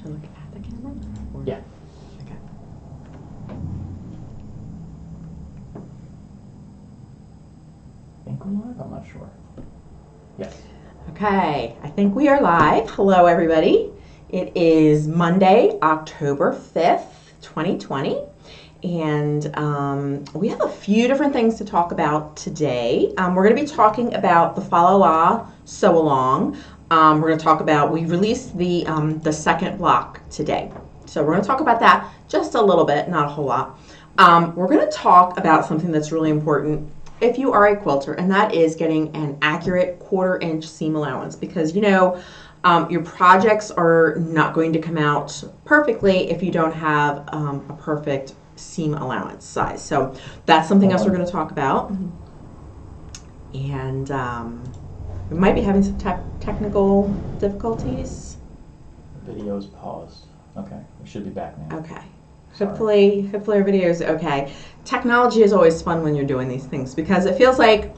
Should I look at the camera? Or? Yeah. Okay. I think we're live? I'm not sure. Yes. Okay, I think we are live. Hello, everybody. It is Monday, October 5th, 2020. And we have a few different things to talk about today. We're going to be talking about the FaLaLa Sew Along. We're going to talk about, we released the second block today. So we're going to talk about that just a little bit, not a whole lot. We're going to talk about something that's really important if you are a quilter, and that is getting an accurate 1/4 inch seam allowance, because your projects are not going to come out perfectly if you don't have a perfect seam allowance size. So that's something else we're going to talk about. And we might be having some technical difficulties. The video's paused. Okay, we should be back now. Okay. Hopefully our video is okay. Technology is always fun when you're doing these things, because it feels like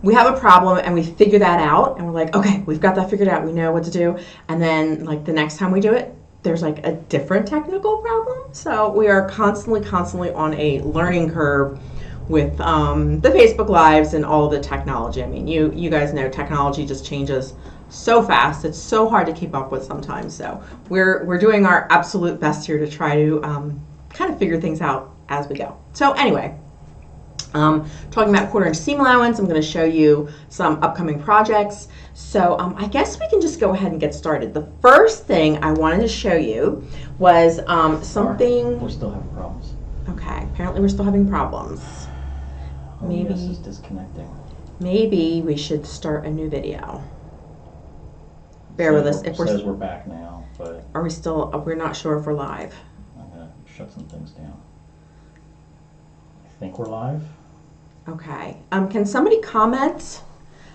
we have a problem and we figure that out and we're like, okay, we've got that figured out. We know what to do. And then like the next time we do it, there's like a different technical problem. So we are constantly on a learning curve with the Facebook Lives and all the technology. I mean, you guys know technology just changes so fast. It's so hard to keep up with sometimes. So we're doing our absolute best here to try to kind of figure things out as we go. So anyway, talking about 1/4 inch seam allowance, I'm going to show you some upcoming projects. So I guess we can just go ahead and get started. The first thing I wanted to show you was something. We're still having problems. Okay, apparently we're still having problems. Maybe OBS is disconnecting. Maybe we should start a new video. Bear with us. It says we're back now, but are we still? We're not sure if we're live. I'm gonna shut some things down. I think we're live. Okay. Can somebody comment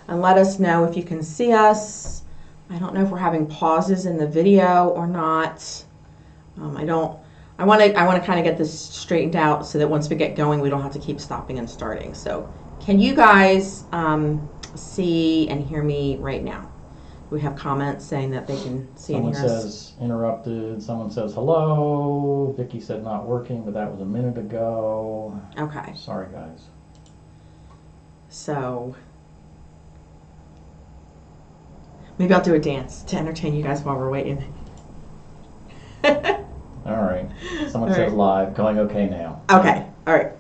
and let us know if you can see us? I don't know if we're having pauses in the video or not. I want to kind of get this straightened out so that once we get going, we don't have to keep stopping and starting. So, can you guys see and hear me right now? We have comments saying that they can see and hear us. Someone says interrupted. Someone says hello. Vicky said not working, but that was a minute ago. Okay. Sorry, guys. So maybe I'll do a dance to entertain you guys while we're waiting. All right. Someone All says right. live. Going okay now. Okay. All right.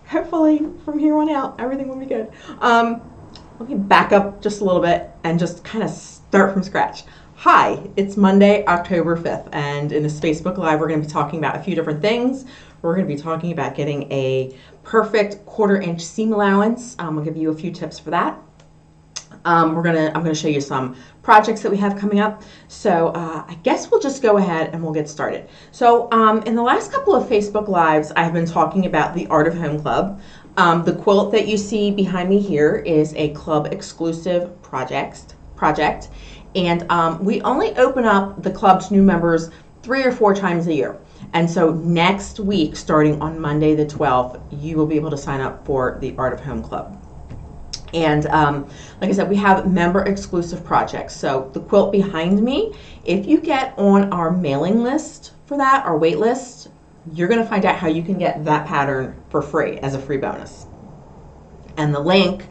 Hopefully from here on out, everything will be good. Let me back up just a little bit and just kind of start from scratch. Hi, it's Monday, October 5th, and in this Facebook Live, we're going to be talking about a few different things. We're going to be talking about getting a perfect 1/4 inch seam allowance. I'll give you a few tips for that. I'm going to show you some projects that we have coming up. So I guess we'll just go ahead and we'll get started. So in the last couple of Facebook Lives, I have been talking about the Art of Home Club. The quilt that you see behind me here is a club exclusive project. And we only open up the club to new members 3 or 4 times a year. And so next week, starting on Monday the 12th, you will be able to sign up for the Art of Home Club. And like I said, we have member exclusive projects. So the quilt behind me, if you get on our mailing list for that, our wait list, you're going to find out how you can get that pattern for free as a free bonus. And the link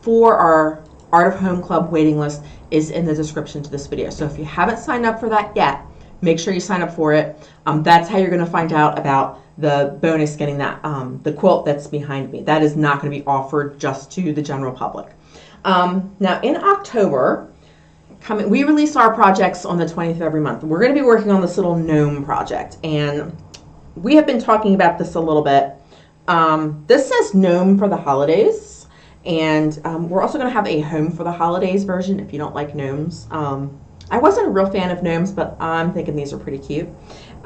for our Art of Home Club waiting list is in the description to this video. So if you haven't signed up for that yet, make sure you sign up for it. That's how you're going to find out about the bonus, getting that the quilt that's behind me. That is not going to be offered just to the general public. Now in October, we release our projects on the 20th of every month. We're going to be working on this little gnome project, and we have been talking about this a little bit. This says gnome for the holidays, and we're also going to have a home for the holidays version if you don't like gnomes. I wasn't a real fan of gnomes, but I'm thinking these are pretty cute.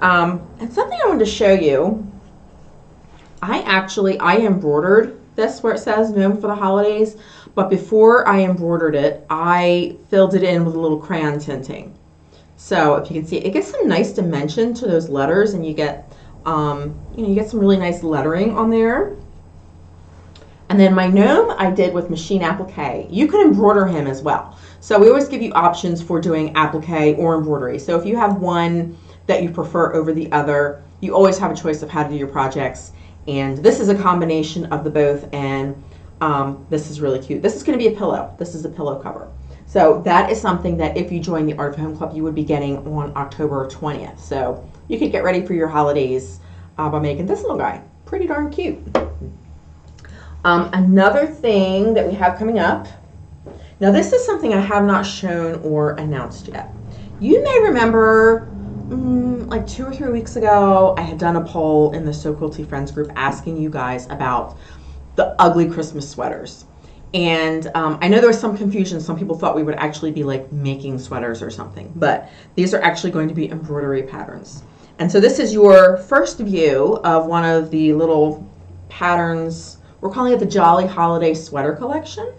And something I wanted to show you, I embroidered this where it says gnome for the holidays, but before I embroidered it, I filled it in with a little crayon tinting. So if you can see, it gets some nice dimension to those letters, and you get, you get some really nice lettering on there. And then my gnome I did with machine applique. You can embroider him as well. So we always give you options for doing applique or embroidery. So if you have one that you prefer over the other, you always have a choice of how to do your projects. And this is a combination of the both, and this is really cute. This is going to be a pillow. This is a pillow cover. So that is something that if you join the Art of Home Club, you would be getting on October 20th. So you could get ready for your holidays by making this little guy. Pretty darn cute. Another thing that we have coming up. Now this is something I have not shown or announced yet. You may remember like 2 or 3 weeks ago, I had done a poll in the So Quilty Friends group asking you guys about the ugly Christmas sweaters. And I know there was some confusion. Some people thought we would actually be like making sweaters or something, but these are actually going to be embroidery patterns. And so this is your first view of one of the little patterns. We're calling it the Jolly Holiday Sweater Collection.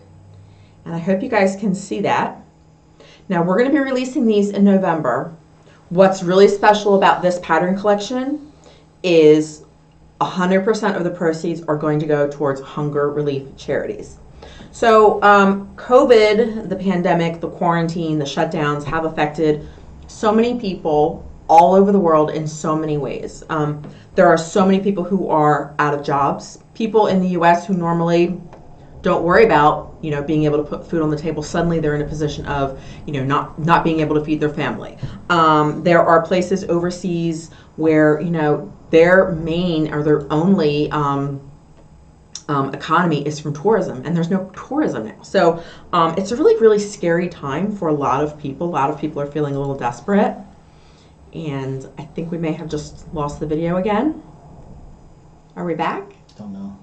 And I hope you guys can see that. Now we're going to be releasing these in November. What's really special about this pattern collection is 100% of the proceeds are going to go towards hunger relief charities. So COVID, the pandemic, the quarantine, the shutdowns have affected so many people all over the world in so many ways. There are so many people who are out of jobs. People in the U.S. who normally don't worry about, being able to put food on the table. Suddenly they're in a position of, not being able to feed their family. There are places overseas where, their main or their only economy is from tourism, and there's no tourism now. So it's a really, really scary time for a lot of people. A lot of people are feeling a little desperate. And I think we may have just lost the video again. Are we back? Don't know.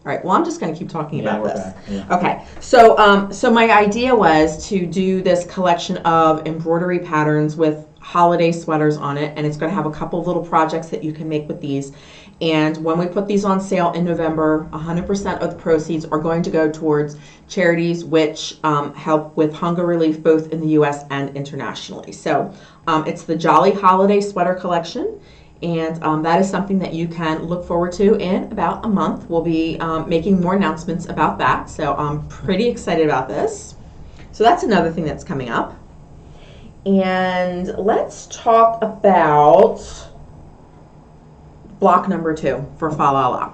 All right, well, I'm just going to keep talking about this. Back. Yeah. Okay, so my idea was to do this collection of embroidery patterns with holiday sweaters on it, and it's going to have a couple of little projects that you can make with these. And when we put these on sale in November, 100% of the proceeds are going to go towards charities which help with hunger relief both in the U.S. and internationally. So it's the Jolly Holiday Sweater Collection. And that is something that you can look forward to in about a month. We'll be making more announcements about that. So I'm pretty excited about this. So that's another thing that's coming up. And let's talk about block number 2 for FaLaLa.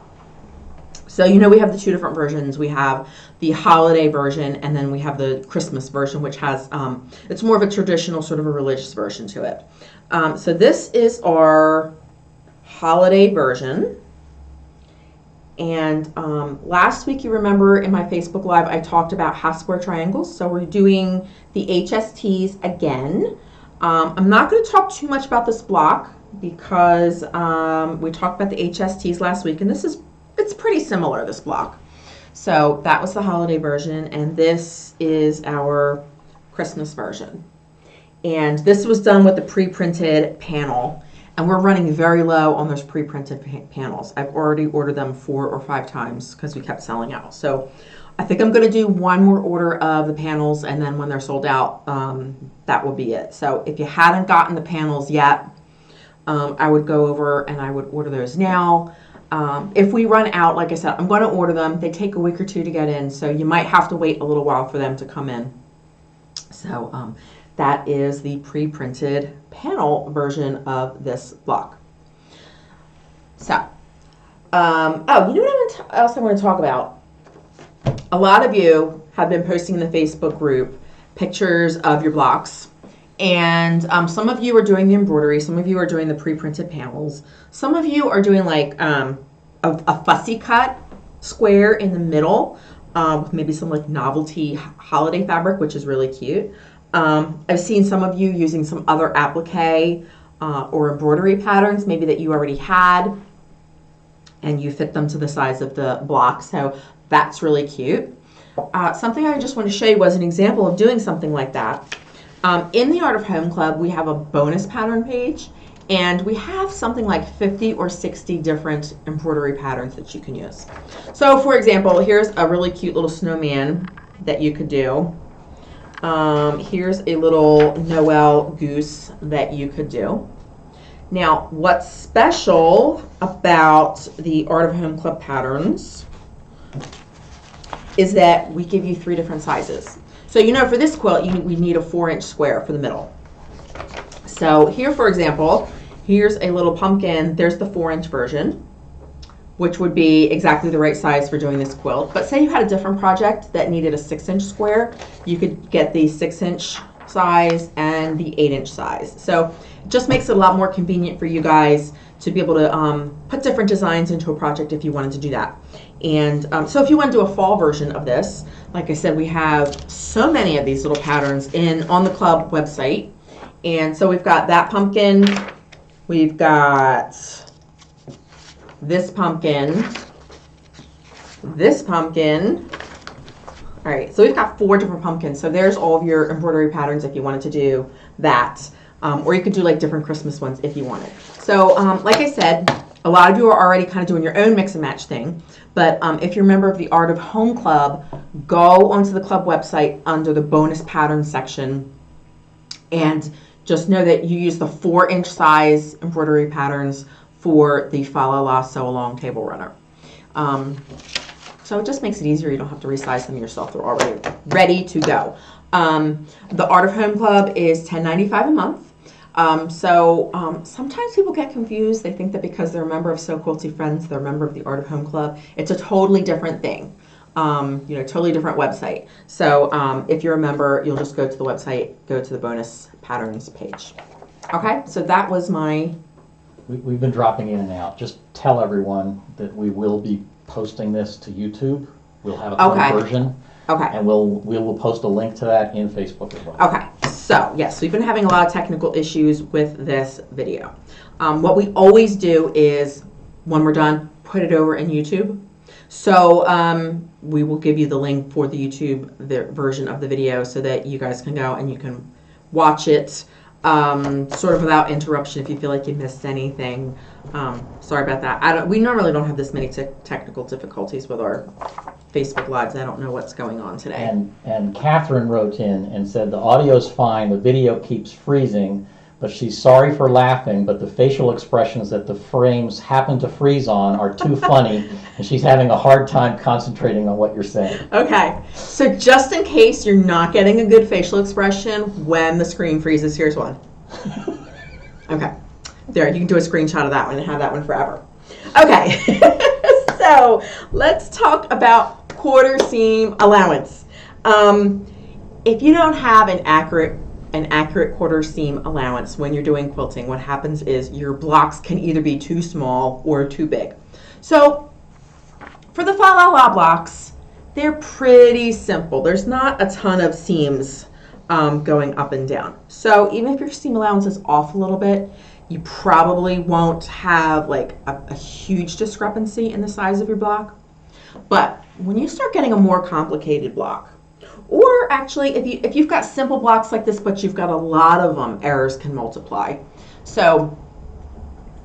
So we have the 2 different versions. We have the holiday version, and then we have the Christmas version, which has, it's more of a traditional sort of a religious version to it. So this is our holiday version. And last week, you remember in my Facebook Live, I talked about half square triangles. So we're doing the HSTs again. I'm not going to talk too much about this block because we talked about the HSTs last week, and it's pretty similar, this block. So that was the holiday version, and this is our Christmas version. And this was done with the pre-printed panel, and we're running very low on those pre-printed panels. I've already ordered them 4 or 5 times because we kept selling out. So I think I'm going to do one more order of the panels, and then when they're sold out, that will be it. So if you haven't gotten the panels yet, I would go over and I would order those now. If we run out, like I said, I'm going to order them. They take a week or 2 to get in, so you might have to wait a little while for them to come in. So that is the pre-printed panel version of this block. So, what else I want to talk about? A lot of you have been posting in the Facebook group pictures of your blocks. And some of you are doing the embroidery. Some of you are doing the pre-printed panels. Some of you are doing like a fussy cut square in the middle with maybe some like novelty holiday fabric, which is really cute. I've seen some of you using some other applique or embroidery patterns, maybe that you already had, and you fit them to the size of the block. So that's really cute. Something I just want to show you was an example of doing something like that. In the Art of Home Club, we have a bonus pattern page, and we have something like 50 or 60 different embroidery patterns that you can use. So, for example, here's a really cute little snowman that you could do. Here's a little Noel goose that you could do. Now, what's special about the Art of Home Club patterns, is that we give you 3 different sizes. So for this quilt, we need a 4-inch square for the middle. So here, for example, here's a little pumpkin. There's the 4-inch version, which would be exactly the right size for doing this quilt. But say you had a different project that needed a 6-inch square, you could get the 6-inch size and the 8-inch size. So it just makes it a lot more convenient for you guys to be able to put different designs into a project if you wanted to do that. And so if you want to do a fall version of this, like I said, we have so many of these little patterns on the club website. And so we've got that pumpkin, we've got this pumpkin, this pumpkin. All right, so we've got 4 different pumpkins. So there's all of your embroidery patterns if you wanted to do that. Or you could do like different Christmas ones if you wanted. So like I said, a lot of you are already kind of doing your own mix and match thing. But if you're a member of the Art of Home Club, go onto the club website under the bonus pattern section. And just know that you use the 4-inch size embroidery patterns for the FaLaLa Sew Along Table Runner. So it just makes it easier. You don't have to resize them yourself. They're already ready to go. The Art of Home Club is $10.95 a month. Sometimes people get confused. They think that because they're a member of Sew Quilty Friends, they're a member of the Art of Home Club. It's a totally different thing. Totally different website. So if you're a member, you'll just go to the website, go to the bonus patterns page. Okay, so that was my... We've been dropping in and out. Just tell everyone that we will be posting this to YouTube. We'll have a full version. Okay. And we will post a link to that in Facebook as well. Okay. So, yes, we've been having a lot of technical issues with this video. What we always do is, when we're done, put it over in YouTube. So we will give you the link for the YouTube version of the video so that you guys can go and you can watch it sort of without interruption if you feel like you missed anything. Sorry about that. We normally don't have this many technical difficulties with our Facebook Lives. I don't know what's going on today. And Catherine wrote in and said the audio's fine, the video keeps freezing, but she's sorry for laughing, but the facial expressions that the frames happen to freeze on are too funny, and she's having a hard time concentrating on what you're saying. Okay, so just in case you're not getting a good facial expression when the screen freezes, here's one. Okay, there, you can do a screenshot of that one and have that one forever. Okay, so let's talk about quarter seam allowance. If you don't have an accurate quarter seam allowance when you're doing quilting, what happens is your blocks can either be too small or too big. So for the FaLaLa blocks, they're pretty simple. There's not a ton of seams going up and down. So even if your seam allowance is off a little bit, you probably won't have like a huge discrepancy in the size of your block. But when you start getting a more complicated block, or actually if you've got simple blocks like this but you've got a lot of them, errors can multiply. So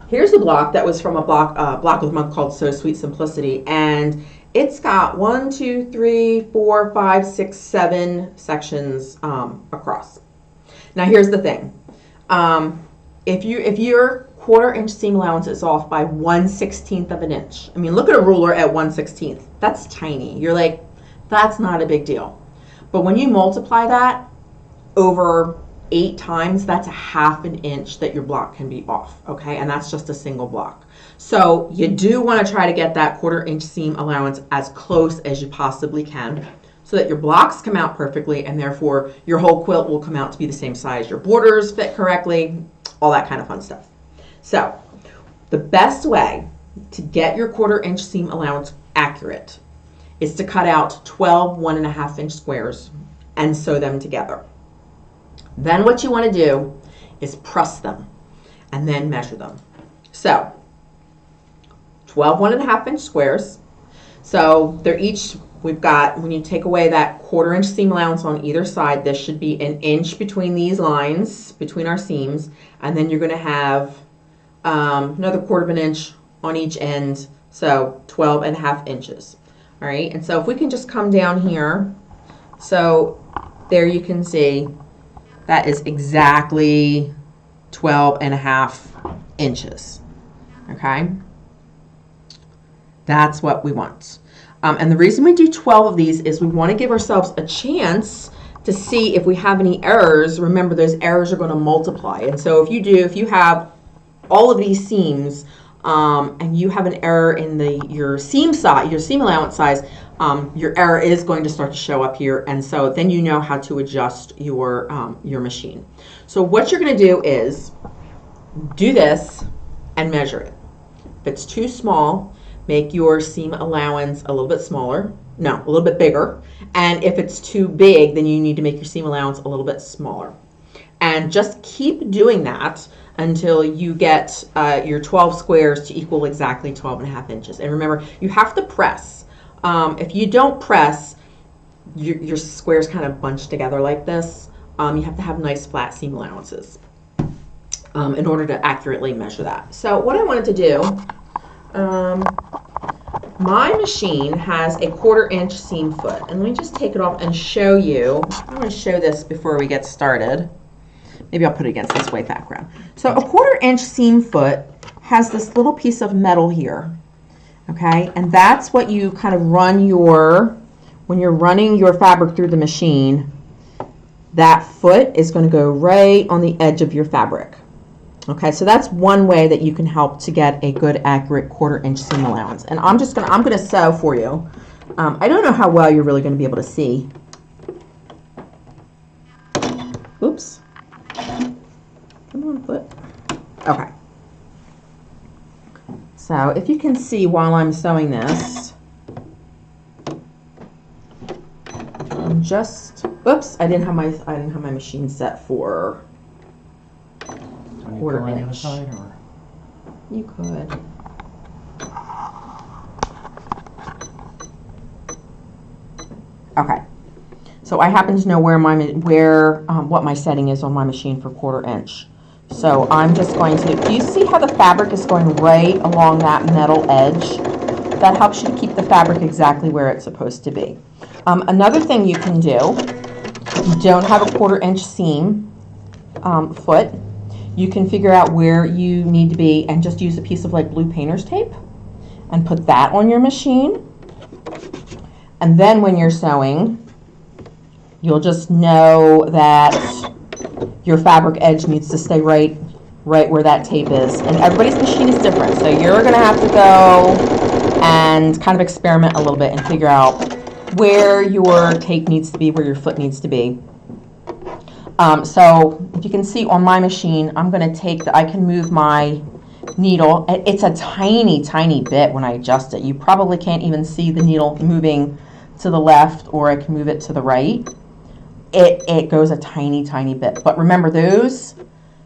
here's a block that was from a block of the month called So Sweet Simplicity, and it's got 1, 2, 3, 4, 5, 6, 7 sections across. Now here's the thing. If your quarter-inch seam allowance is off by 1/16 of an inch, I mean, look at a ruler at 1/16. That's tiny. You're like, that's not a big deal. But when you multiply that over 8 times, that's a 1/2 inch that your block can be off, okay? And that's just a single block. So you do want to try to get that quarter-inch seam allowance as close as you possibly can so that your blocks come out perfectly and therefore your whole quilt will come out to be the same size. Your borders fit correctly, all that kind of fun stuff. So the best way to get your quarter-inch seam allowance accurate is to cut out 12 1.5-inch squares and sew them together. Then what you want to do is press them and then measure them. So 12 1.5-inch squares. So they're each, we've got, when you take away that quarter-inch seam allowance on either side, this should be 1 inch between these lines, between our seams, and then you're going to have another 1/4 of an inch on each end, so 12.5 inches. All right, and so if we can just come down here, so there you can see that is exactly 12.5 inches. Okay, that's what we want. And the reason we do 12 of these is we want to give ourselves a chance to see if we have any errors. Remember, those errors are going to multiply. And so if you have all of these seams and you have an error in your seam size, your seam allowance size, your error is going to start to show up here. And so then you know how to adjust your machine. So what you're going to do is do this and measure it. If it's too small, make your seam allowance a little bit smaller. No, a little bit bigger. And if it's too big, then you need to make your seam allowance a little bit smaller. And just keep doing that until you get your 12 squares to equal exactly 12.5 inches. And remember, you have to press. If you don't press, your squares kind of bunch together like this. You have to have nice flat seam allowances in order to accurately measure that. So what I wanted to do, my machine has a 1/4 inch seam foot. And let me just take it off and show you. I'm going to show this before we get started. Maybe I'll put it against this white background. So a 1/4 inch seam foot has this little piece of metal here. Okay, and that's what you kind of run when you're running your fabric through the machine, that foot is going to go right on the edge of your fabric. Okay, so that's one way that you can help to get a good, accurate 1/4 inch seam allowance. And I'm going to sew for you. I don't know how well you're really going to be able to see. Oops. Come on, foot. Okay. So if you can see while I'm sewing this, I'm just, oops, I didn't have my machine set for 1/4 inch. You could. Okay. So I happen to know what my setting is on my machine for 1/4 inch. So I'm just going to, do you see how the fabric is going right along that metal edge? That helps you to keep the fabric exactly where it's supposed to be. Another thing you can do, if you don't have a 1/4 inch seam foot, you can figure out where you need to be and just use a piece of like blue painter's tape and put that on your machine. And then when you're sewing, you'll just know that your fabric edge needs to stay right where that tape is. And everybody's machine is different, so you're going to have to go and kind of experiment a little bit and figure out where your tape needs to be, where your foot needs to be. So if you can see on my machine, I'm going to I can move my needle. It's a tiny, tiny bit when I adjust it. You probably can't even see the needle moving to the left, or I can move it to the right. It goes a tiny, tiny bit. But remember, those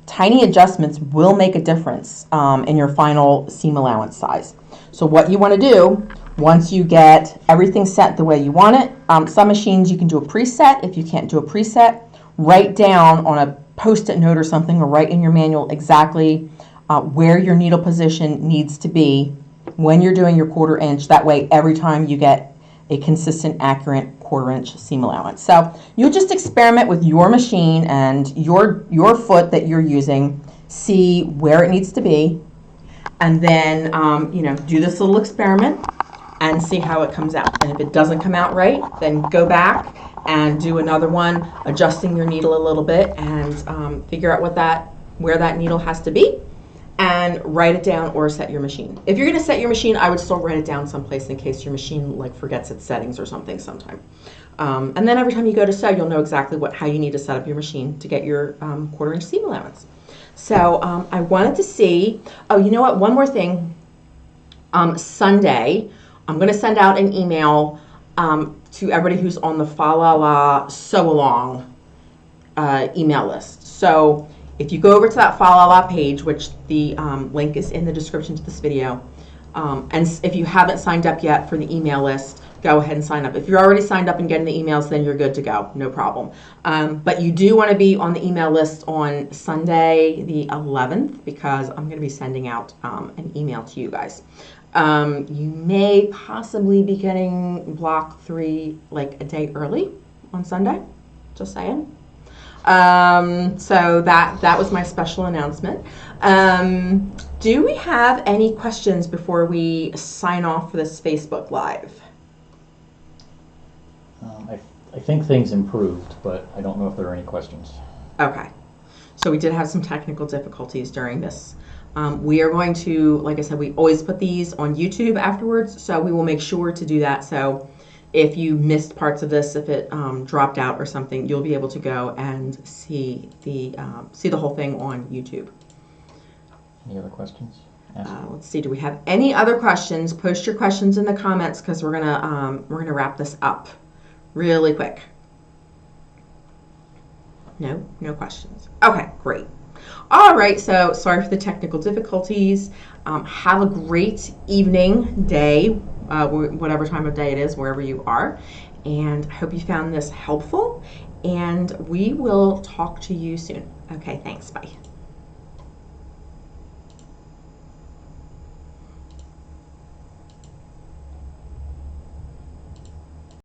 tiny adjustments will make a difference in your final seam allowance size. So what you want to do, once you get everything set the way you want it, some machines you can do a preset. If you can't do a preset, write down on a Post-it note or something, or write in your manual exactly where your needle position needs to be when you're doing your 1/4 inch. That way, every time you get a consistent, accurate 1/4 inch seam allowance. So you'll just experiment with your machine and your foot that you're using, see where it needs to be, and then do this little experiment and see how it comes out. And if it doesn't come out right, then go back and do another one, adjusting your needle a little bit, and figure out where that needle has to be, and write it down or set your machine. If you're going to set your machine, I would still write it down someplace in case your machine forgets its settings or something sometime. And then every time you go to sew, you'll know exactly how you need to set up your machine to get your 1/4 inch seam allowance. So I wanted to see, oh, you know what, one more thing. Sunday, I'm going to send out an email to everybody who's on the FaLaLa Sew Along email list. So if you go over to that FaLaLa page, which the link is in the description to this video, and if you haven't signed up yet for the email list, go ahead and sign up. If you're already signed up and getting the emails, then you're good to go, no problem. But you do want to be on the email list on Sunday the 11th, because I'm going to be sending out an email to you guys. You may possibly be getting block 3 a day early on Sunday, just saying. So that was my special announcement. Do we have any questions before we sign off for this Facebook Live? I think things improved, but I don't know if there are any questions. Okay. So we did have some technical difficulties during this. We are going to, like I said, we always put these on YouTube afterwards, so we will make sure to do that. So if you missed parts of this, if it dropped out or something, you'll be able to go and see the whole thing on YouTube. Any other questions? Let's see. Do we have any other questions? Post your questions in the comments because we're gonna wrap this up really quick. No questions. Okay, great. All right. So sorry for the technical difficulties. Have a great evening, day, whatever time of day it is, wherever you are. And I hope you found this helpful. And we will talk to you soon. Okay. Thanks. Bye.